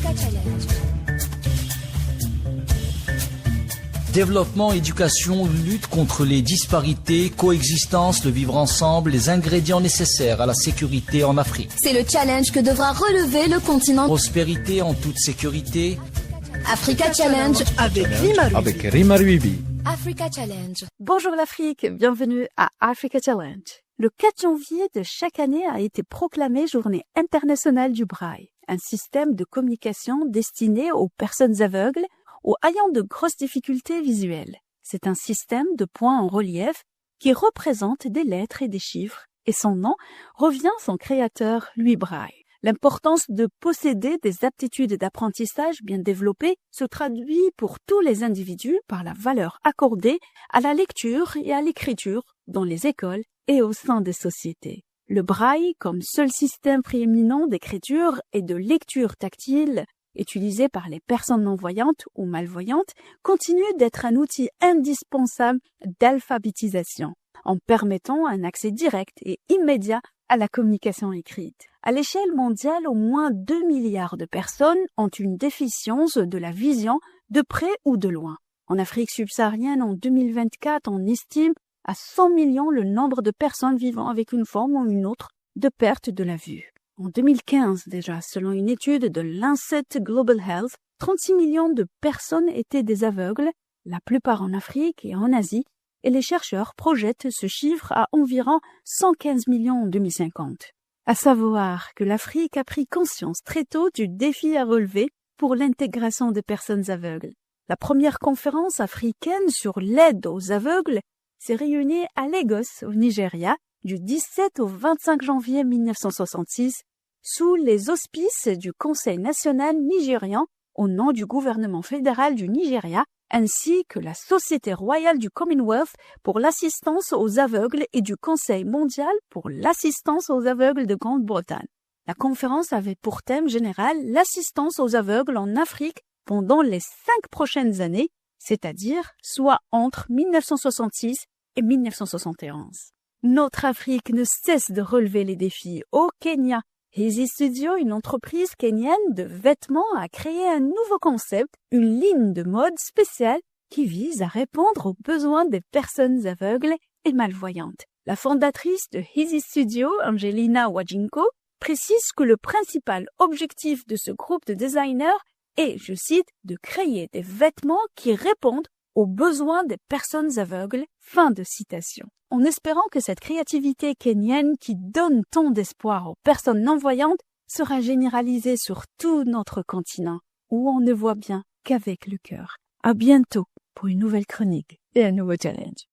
Africa Challenge. Développement, éducation, lutte contre les disparités, coexistence, le vivre ensemble, les ingrédients nécessaires à la sécurité en Afrique. C'est le challenge que devra relever le continent. Prospérité en toute sécurité. Africa Challenge avec Rima Ruibi. Africa Challenge. Bonjour l'Afrique, bienvenue à Africa Challenge. Le 4 janvier de chaque année a été proclamée Journée internationale du braille, un système de communication destiné aux personnes aveugles ou ayant de grosses difficultés visuelles. C'est un système de points en relief qui représente des lettres et des chiffres, et son nom revient à son créateur, Louis Braille. L'importance de posséder des aptitudes d'apprentissage bien développées se traduit pour tous les individus par la valeur accordée à la lecture et à l'écriture dans les écoles et au sein des sociétés. Le braille, comme seul système prééminent d'écriture et de lecture tactile utilisé par les personnes non-voyantes ou malvoyantes, continue d'être un outil indispensable d'alphabétisation, en permettant un accès direct et immédiat à la communication écrite. À l'échelle mondiale, au moins 2 milliards de personnes ont une déficience de la vision de près ou de loin. En Afrique subsaharienne, en 2024, on estime à 100 millions le nombre de personnes vivant avec une forme ou une autre de perte de la vue. En 2015 déjà, selon une étude de Lancet Global Health, 36 millions de personnes étaient des aveugles, la plupart en Afrique et en Asie, et les chercheurs projettent ce chiffre à environ 115 millions en 2050. À savoir que l'Afrique a pris conscience très tôt du défi à relever pour l'intégration des personnes aveugles. La première conférence africaine sur l'aide aux aveugles s'est réunie à Lagos, au Nigeria, du 17 au 25 janvier 1966, sous les auspices du Conseil national nigérian au nom du gouvernement fédéral du Nigeria, ainsi que la Société royale du Commonwealth pour l'assistance aux aveugles et du Conseil mondial pour l'assistance aux aveugles de Grande-Bretagne. La conférence avait pour thème général l'assistance aux aveugles en Afrique pendant les 5 prochaines années, c'est-à-dire soit entre 1966 et 1971. Notre Afrique ne cesse de relever les défis. Au Kenya, Easy Studio, une entreprise kenyane de vêtements, a créé un nouveau concept, une ligne de mode spéciale qui vise à répondre aux besoins des personnes aveugles et malvoyantes. La fondatrice de Easy Studio, Angelina Wajinko, précise que le principal objectif de ce groupe de designers est, je cite, de créer des vêtements qui répondent aux besoins des personnes aveugles. Fin de citation. En espérant que cette créativité kenyane qui donne tant d'espoir aux personnes non-voyantes sera généralisée sur tout notre continent, où on ne voit bien qu'avec le cœur. À bientôt pour une nouvelle chronique et un nouveau challenge.